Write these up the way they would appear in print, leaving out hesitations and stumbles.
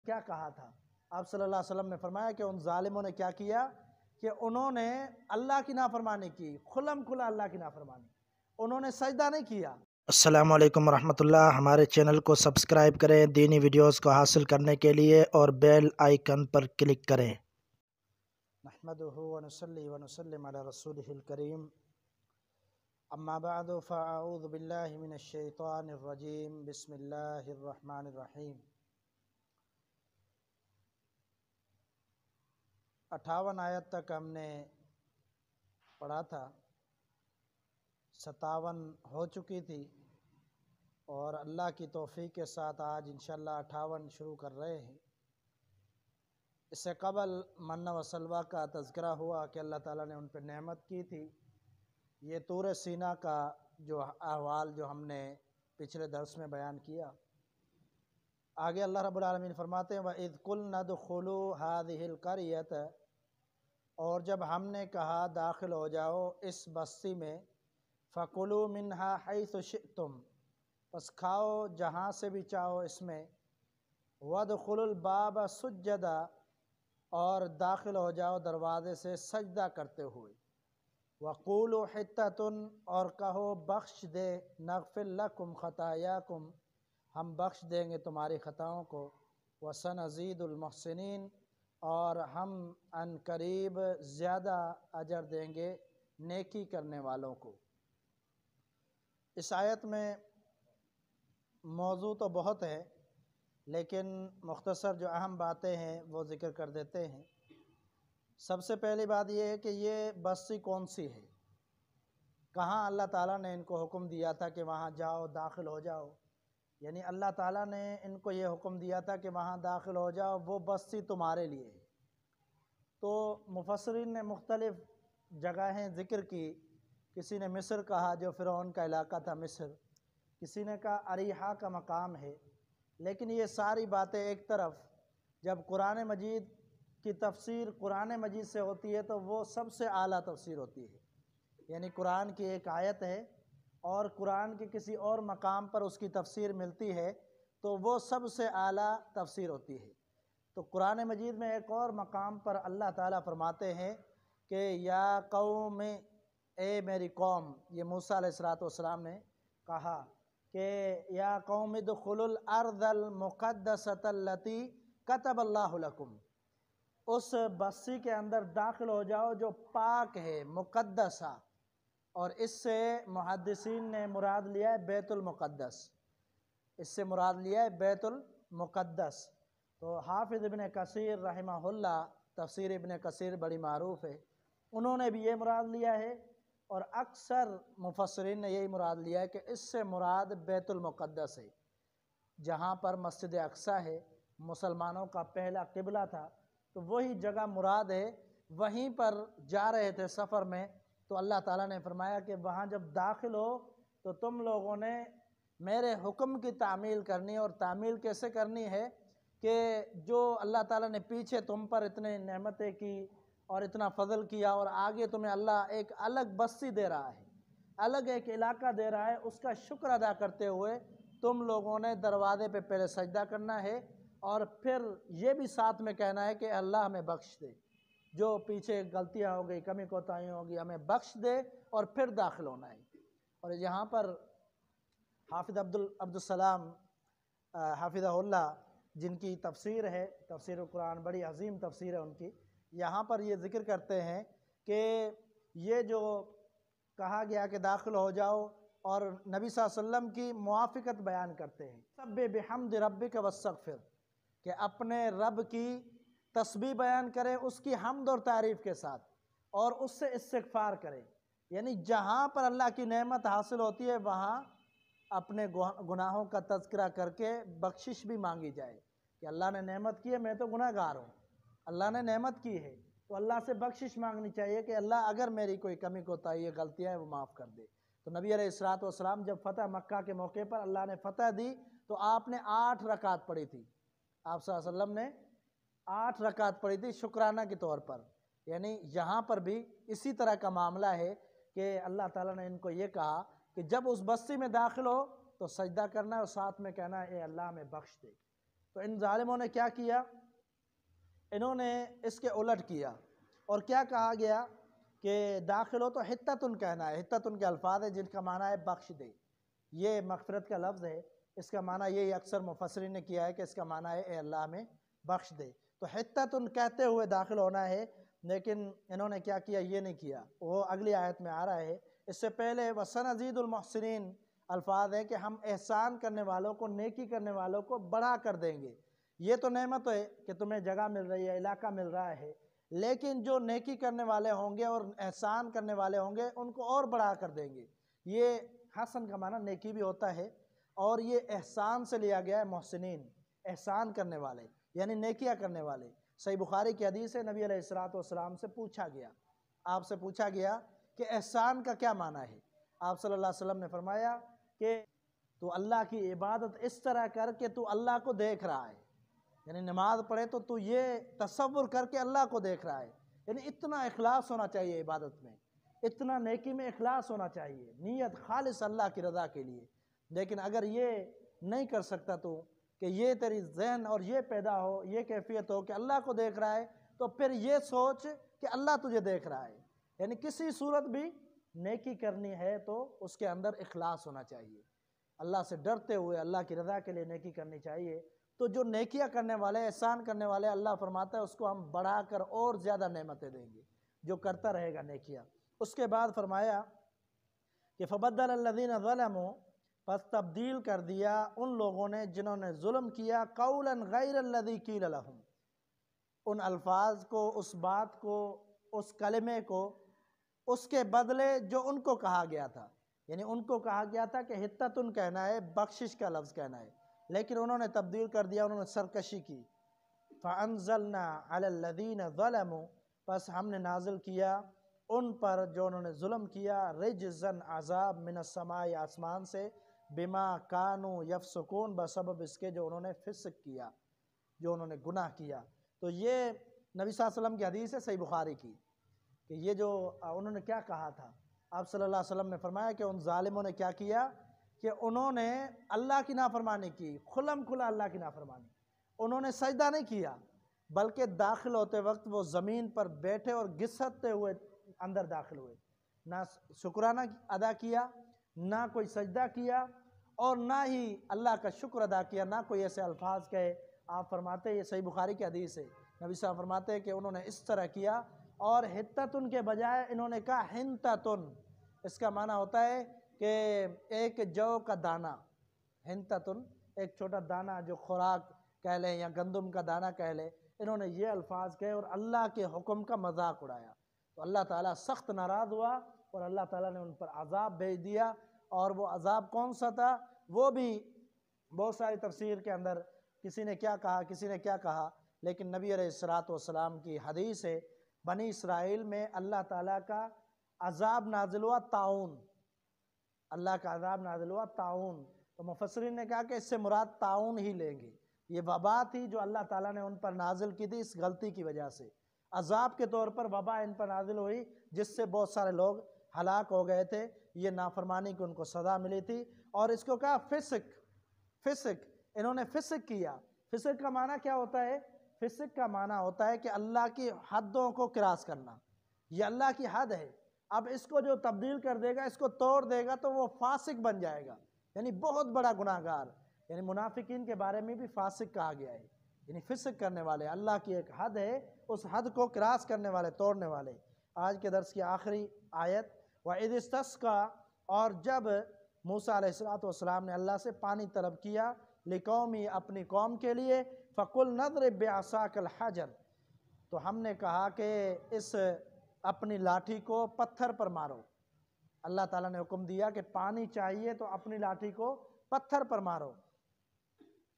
کیا کہا تھا؟ آپ صلی اللہ علیہ وسلم نے فرمایا کہ ان ظالموں نے کیا کیا کہ انہوں نے اللہ کی نافرمانی کی، کھلم کھلا اللہ کی نافرمانی، انہوں نے سجدہ نہیں کیا۔ السلام علیکم ورحمۃ اللہ۔ ہمارے چینل کو سبسکرائب کریں دینی ویڈیوز کو حاصل کرنے کے لیے اور بیل آئیکن پر کلک کریں۔ نحمدہ ونصلی ونسلم علی رسولہ الکریم، اما بعد فاعوذ باللہ من الشیطان الرجیم، بسم اللہ الرحمن الرحیم۔ 58 آیت تک ہم نے پڑھا تھا، 57 ہو چکی تھی، اور اللہ کی توفیق کے ساتھ آج انشاءاللہ 58 شروع کر رہے ہیں۔ اس سے قبل من و سلوہ کا تذکرہ ہوا کہ اللہ تعالیٰ نے ان پہ نعمت کی تھی۔ یہ طور سینا کا جو احوال جو ہم نے پچھلے درس میں بیان کیا، آگے اللہ رب العالمین فرماتے ہیں وَإِذْ قُلْنَا ادْخُلُوا هَٰذِهِ الْقَرْيَةَ، اور جب ہم نے کہا داخل ہو جاؤ اس بستی میں، فَكُلُوا مِنْهَا حَيْثُ شِئْتُمْ، پس کھاؤ جہاں سے بھی چاہو اس میں، وَادْخُلُوا الْبَابَ سُجَّدًا، اور داخل ہو جاؤ دروازے سے سجدہ کرتے ہوئے، وَقُولُوا حِطَّةٌ، اور کہو بخش دے، نَغْفِرْ لَكُمْ خَطَايَاكُمْ، ہم بخش دیں گے تمہاری خطاؤں کو، وَسَنَزِيدُ الْمُحْسِنِينَ، اور ہم ان قریب زیادہ اجر دیں گے نیکی کرنے والوں کو۔ اس آیت میں موضوع تو بہت ہے، لیکن مختصر جو اہم باتیں ہیں وہ ذکر کر دیتے ہیں۔ سب سے پہلی بات یہ ہے کہ یہ بستی کون سی ہے، کہاں اللہ تعالیٰ نے ان کو حکم دیا تھا کہ وہاں جاؤ داخل ہو جاؤ، یعنی اللہ تعالیٰ نے ان کو یہ حکم دیا تھا کہ وہاں داخل ہو جاؤ، وہ بستی تمہارے لیے ہے۔ تو مفسرین نے مختلف جگہیں ذکر کی، کسی نے مصر کہا جو فرعون کا علاقہ تھا مصر، کسی نے کہا اریحا کا مقام ہے، لیکن یہ ساری باتیں ایک طرف، جب قرآن مجید کی تفسیر قرآن مجید سے ہوتی ہے تو وہ سب سے اعلیٰ تفسیر ہوتی ہے، یعنی قرآن کی ایک آیت ہے اور قرآن کے کسی اور مقام پر اس کی تفسیر ملتی ہے تو وہ سب سے اعلیٰ تفسیر ہوتی ہے۔ تو قرآن مجید میں ایک اور مقام پر اللہ تعالیٰ فرماتے ہیں کہ یا قوم، اے میری قوم، یہ موسیٰ علیہ السلام نے کہا کہ یا قوم ادخلوا الارض المقدسۃ التی کتب اللہ لکم، اس بستی کے اندر داخل ہو جاؤ جو پاک ہے، مقدسہ، اور اس سے محدثین نے مراد لیا ہے بیت المقدس، اس سے مراد لیا ہے بیت المقدس۔ تو حافظ ابن کثیر رحمہ اللہ، تفسیر ابن کثیر بڑی معروف ہے، انہوں نے بھی یہ مراد لیا ہے، اور اکثر مفسرین نے یہی مراد لیا ہے کہ اس سے مراد بیت المقدس ہے، جہاں پر مسجد اقصی ہے، مسلمانوں کا پہلا قبلہ تھا، تو وہی جگہ مراد ہے۔ وہیں پر جا رہے تھے سفر میں تو اللہ تعالیٰ نے فرمایا کہ وہاں جب داخل ہو تو تم لوگوں نے میرے حکم کی تعمیل کرنی، اور تعمیل کیسے کرنی ہے کہ جو اللہ تعالیٰ نے پیچھے تم پر اتنے نعمتیں کی اور اتنا فضل کیا، اور آگے تمہیں اللہ ایک الگ بستی دے رہا ہے، الگ ایک علاقہ دے رہا ہے، اس کا شکر ادا کرتے ہوئے تم لوگوں نے دروازے پہ پہلے سجدہ کرنا ہے، اور پھر یہ بھی ساتھ میں کہنا ہے کہ اللہ ہمیں بخش دے، جو پیچھے غلطیاں ہو گئی، کمی کوتاہیاں ہو گئی، ہمیں بخش دے، اور پھر داخل ہونا ہے۔ اور یہاں پر حافظ عبدالسلام حافظہ اللہ، جن کی تفسیر ہے تفسیر القرآن، بڑی عظیم تفسیر ہے ان کی، یہاں پر یہ ذکر کرتے ہیں کہ یہ جو کہا گیا کہ داخل ہو جاؤ، اور نبی صلی اللہ علیہ وسلم کی موافقت بیان کرتے ہیں، سبح بحمد ربک واستغفر، کہ اپنے رب کی تسبیح بیان کرے اس کی حمد اور تعریف کے ساتھ، اور اس سے استغفار کرے، یعنی جہاں پر اللہ کی نعمت حاصل ہوتی ہے وہاں اپنے گناہوں کا تذکرہ کر کے بخشش بھی مانگی جائے کہ اللہ نے نعمت کی ہے، میں تو گناہ گار ہوں، اللہ نے نعمت کی ہے تو اللہ سے بخشش مانگنی چاہیے کہ اللہ اگر میری کوئی کمی کوتاہی غلطیاں ہیں وہ معاف کر دے۔ تو نبی علیہ السلام جب فتح مکہ کے موقع پر اللہ نے فتح دی تو آپ نے 8 رکعت پڑھی تھی، آپ صلی اللہ علیہ وسلم نے 8 رکعت پڑھی تھی شکرانہ کے طور پر، یعنی یہاں پر بھی اسی طرح کا معاملہ ہے کہ اللہ تعالیٰ نے ان کو یہ کہا کہ جب اس بستی میں داخل ہو تو سجدہ کرنا ہے، اور ساتھ میں کہنا ہے اے اللہ ہمیں بخش دے۔ تو ان ظالموں نے کیا کیا؟ انہوں نے اس کے الٹ کیا، اور کیا کہا گیا کہ داخل ہو تو حتتن کہنا ہے۔ حتتن کے الفاظ ہیں جن کا معنی ہے بخش دے، یہ مغفرت کا لفظ ہے، اس کا معنی یہی اکثر مفسرین نے کیا ہے کہ اس کا معنی ہے اے اللہ ہمیں بخش دے۔ تو حتتن کہتے ہوئے داخل ہونا ہے، لیکن انہوں نے کیا کیا؟ یہ نہیں کیا۔ وہ اگلی آیت میں آ رہا ہے، اس سے پہلے وَسَنَزِيدُ الْمُحْسِنِينَ الفاظ ہے کہ ہم احسان کرنے والوں کو، نیکی کرنے والوں کو بڑھا کر دیں گے۔ یہ تو نعمت ہے کہ تمہیں جگہ مل رہی ہے، علاقہ مل رہا ہے، لیکن جو نیکی کرنے والے ہوں گے اور احسان کرنے والے ہوں گے ان کو اور بڑھا کر دیں گے۔ یہ حسن کا معنی نیکی بھی ہوتا ہے، اور یہ احسان سے لیا گیا ہے، محسنین احسان کرنے والے یعنی نیکیاں کرنے والے۔ صحیح بخاری کی حدیث ہے، نبی علیہ السلام سے پوچھا گیا، آپ سے پوچھا گیا کہ احسان کا کیا معنی ہے؟ آپ صلی اللہ علیہ وسلم نے فرمایا کہ تو اللہ کی عبادت اس طرح کر کہ تو اللہ کو دیکھ رہا ہے، یعنی نماز پڑھے تو تو یہ تصور کر کے اللہ کو دیکھ رہا ہے، یعنی اتنا اخلاص ہونا چاہیے عبادت میں، اتنا نیکی میں اخلاص ہونا چاہیے، نیت خالص اللہ کی رضا کے لیے۔ لیکن اگر یہ نہیں کر سکتا تو کہ یہ تیری ذہن اور یہ پیدا ہو، یہ کیفیت ہو کہ اللہ کو دیکھ رہا ہے، تو پھر یہ سوچ کہ اللہ تجھے دیکھ رہا ہے، یعنی کسی صورت بھی نیکی کرنی ہے تو اس کے اندر اخلاص ہونا چاہیے، اللہ سے ڈرتے ہوئے اللہ کی رضا کے لیے نیکی کرنی چاہیے۔ تو جو نیکیاں کرنے والے، احسان کرنے والے، اللہ فرماتا ہے اس کو ہم بڑھا کر اور زیادہ نعمتیں دیں گے، جو کرتا رہے گا نیکیاں۔ اس کے بعد فرمایا کہ فَبَدَّلَ الَّذِينَ ظَلَمُوا، پس تبدیل کر دیا ان لوگوں نے جنہوں نے ظلم کیا، قَوْلًا غَيْرَ الَّذِي قِيلَ لَهُمْ، ان الفاظ کو، اس بات کو، اس کلمے کو، اس کے بدلے جو ان کو کہا گیا تھا، یعنی ان کو کہا گیا تھا کہ حتتن کہنا ہے، بخشش کا لفظ کہنا ہے، لیکن انہوں نے تبدیل کر دیا، انہوں نے سرکشی کی۔ فَأَنزَلْنَا عَلَى الَّذِينَ ظَلَمُوا، پس ہم نے نازل کیا ان پر جو انہوں نے ظلم کیا، رجزن عذاب، من السماء، آسمان سے، بما کانوا یفسقون، بسبب اس کے جو انہوں نے فسق کیا، جو انہوں نے گناہ کیا۔ تو یہ نبی صلی اللہ علیہ وسلم کی حدیث ہے صحیح بخاری کی، کہ یہ جو انہوں نے کیا کہا تھا، آپ صلی اللہ علیہ وسلم نے فرمایا کہ ان ظالموں نے کیا کیا کہ انہوں نے اللہ کی نافرمانی کی، کھلم کھلا اللہ کی نافرمانی۔ انہوں نے سجدہ نہیں کیا، بلکہ داخل ہوتے وقت وہ زمین پر بیٹھے اور گھسٹتے ہوئے اندر داخل ہوئے، نہ شکرانہ ادا کیا، نہ کوئی سجدہ کیا، اور نہ ہی اللہ کا شکر ادا کیا، نہ کوئی ایسے الفاظ کہے۔ آپ فرماتے ہیں، یہ صحیح بخاری کی حدیث ہے، نبی صاحب فرماتے ہیں کہ انہوں نے اس طرح کیا، اور حتتن کے بجائے انہوں نے کہا ہنتتن۔ اس کا معنی ہوتا ہے کہ ایک جو کا دانہ، ہنتتن ایک چھوٹا دانہ جو خوراک کہہ لیں یا گندم کا دانہ کہہ لیں، انہوں نے یہ الفاظ کہے اور اللہ کے حکم کا مذاق اڑایا، تو اللہ تعالیٰ سخت ناراض ہوا اور اللہ تعالیٰ نے ان پر عذاب بھیج دیا۔ اور وہ عذاب کون سا تھا؟ وہ بھی بہت ساری تفسیر کے اندر کسی نے کیا کہا، کسی نے کیا کہا، لیکن نبی علیہ السلام کی حدیث ہے، بنی اسرائیل میں اللہ تعالیٰ کا عذاب نازل ہوا طاعون، اللہ کا عذاب نازل ہوا طاعون۔ تو مفسرین نے کہا کہ اس سے مراد طاعون ہی لیں گے، یہ وبا تھی جو اللہ تعالیٰ نے ان پر نازل کی تھی اس غلطی کی وجہ سے، عذاب کے طور پر وبا ان پر نازل ہوئی، جس سے بہت سارے لوگ ہلاک ہو گئے تھے، یہ نافرمانی کی ان کو سزا ملی تھی۔ اور اس کو کہا فسق، انہوں نے فسق کیا۔ فسق کا معنی کیا ہوتا ہے؟ فسق کا معنی ہوتا ہے کہ اللہ کی حدوں کو کراس کرنا، یہ اللہ کی حد ہے، اب اس کو جو تبدیل کر دے گا، اس کو توڑ دے گا تو وہ فاسق بن جائے گا، یعنی بہت بڑا گناہ گار۔ یعنی منافقین کے بارے میں بھی فاسق کہا گیا ہے، یعنی فسق کرنے والے، اللہ کی ایک حد ہے، اس حد کو کراس کرنے والے، توڑنے والے۔ آج کے درس کی آخری آیت، وَإِذِ اسْتَسْقَىٰ، اور جب موسیٰ علیہ السلام نے اللہ سے پانی طلب کیا، لِقَوْمِهِ، اپنی قوم کے لیے، فَقُلْ نَضْرِبْ بِعَصَاكَ الْحَجَرَ، تو ہم نے کہا کہ اس اپنی لاٹھی کو پتھر پر مارو۔ اللہ تعالیٰ نے حکم دیا کہ پانی چاہیے تو اپنی لاٹھی کو پتھر پر مارو۔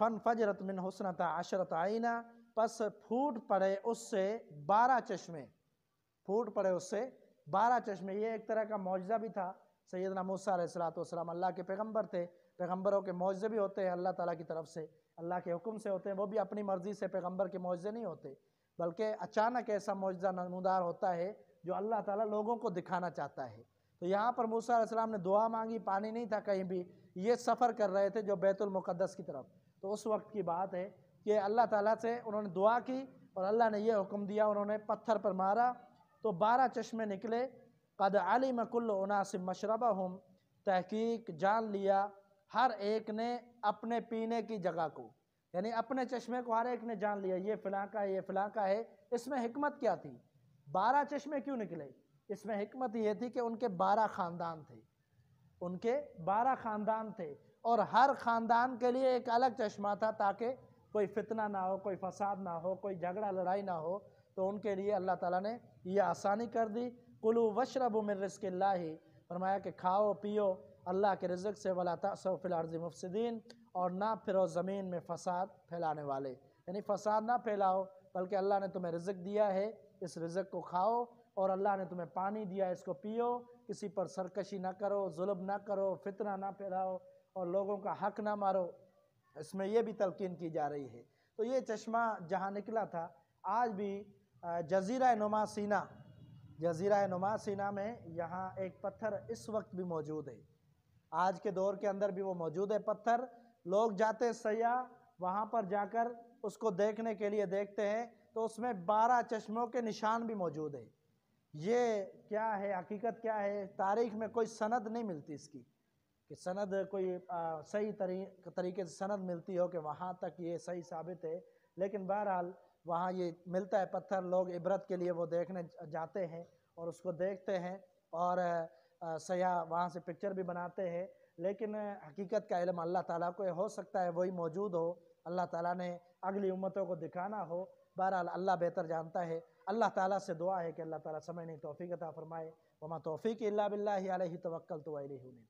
فَانْفَجَرَتْ مِنْهُ اثْنَتَا عَشْرَةَ عَيْنًا، پس پھوٹ پڑے اس سے 12 چشمے، پھوٹ پڑے اس سے 12 چشمے۔ یہ ایک طرح کا معجزہ بھی تھا، سیدنا موسیٰ علیہ السلام اللہ کے پیغمبر تھے، پیغمبروں کے معجزے بھی ہوتے ہیں اللہ تعالیٰ کی طرف سے، اللہ کے حکم سے ہوتے ہیں، وہ بھی اپنی مرضی سے پیغمبر کے معجزے نہیں ہوتے، بلکہ اچانک ایسا معجزہ نمودار ہوتا ہے جو اللہ تعالیٰ لوگوں کو دکھانا چاہتا ہے۔ تو یہاں پر موسیٰ علیہ السلام نے دعا مانگی، پانی نہیں تھا کہیں بھی، یہ سفر کر رہے تھے جو بیت المقدس کی طرف، تو اس وقت کی بات ہے کہ اللہ تعالیٰ سے انہوں نے دعا کی اور اللہ نے یہ حکم دیا، انہوں نے پتھر پر مارا تو 12 چشمے نکلے۔ قد علم کل اناس مشربہم، تحقیق جان لیا ہر ایک نے اپنے پینے کی جگہ کو، یعنی اپنے چشمے کو ہر ایک نے جان لیا، یہ فلاں کا ہے، یہ فلاں کا ہے۔ اس میں حکمت کیا تھی؟ 12 چشمے کیوں نکلے؟ اس میں حکمت یہ تھی کہ ان کے 12 خاندان تھے، ان کے 12 خاندان تھے، اور ہر خاندان کے لیے ایک الگ چشمہ تھا تاکہ کوئی فتنہ نہ ہو، کوئی فساد نہ ہو، کوئی جھگڑا لڑائی نہ ہو۔ تو ان کے لیے اللہ تعالیٰ نے یہ آسانی کر دی۔ کلوا واشربوا من رزق اللہ، فرمایا کہ کھاؤ پیو اللہ کے رزق سے، ولا تعثوا فی الارض مفسدین، اور نہ پھرو زمین میں فساد پھیلانے والے، یعنی فساد نہ پھیلاؤ، بلکہ اللہ نے تمہیں رزق دیا ہے، اس رزق کو کھاؤ، اور اللہ نے تمہیں پانی دیا ہے، اس کو پیو، کسی پر سرکشی نہ کرو، ظلم نہ کرو، فتنہ نہ پھیلاؤ، اور لوگوں کا حق نہ مارو۔ اس میں یہ بھی تلقین کی جا رہی ہے۔ تو یہ چشمہ جہاں نکلا تھا، آج بھی جزیرہ نما سینا، جزیرہ نما سینا میں یہاں ایک پتھر اس وقت بھی موجود ہے، آج کے دور کے اندر بھی وہ موجود ہے پتھر۔ لوگ جاتے سیاح وہاں پر جا کر اس کو دیکھنے کے لیے دیکھتے ہیں، تو اس میں 12 چشموں کے نشان بھی موجود ہے۔ یہ کیا ہے، حقیقت کیا ہے، تاریخ میں کوئی سند نہیں ملتی اس کی، کہ سند کوئی صحیح طریقے سے سند ملتی ہو کہ وہاں تک یہ صحیح ثابت ہے، لیکن بہرحال وہاں یہ ملتا ہے پتھر، لوگ عبرت کے لیے وہ دیکھنے جاتے ہیں اور اس کو دیکھتے ہیں، اور سیاح وہاں سے پکچر بھی بناتے ہیں، لیکن حقیقت کا علم اللہ تعالیٰ کو ہو سکتا ہے وہی موجود ہو، اللہ تعالیٰ نے اگلی امتوں کو دکھانا ہو، بہرحال اللہ بہتر جانتا ہے۔ اللہ تعالیٰ سے دعا ہے کہ اللہ تعالیٰ سمجھنے کی توفیق عطا فرمائے۔ وما توفیق الا باللہ علیہ توکلت و الیہ انیب۔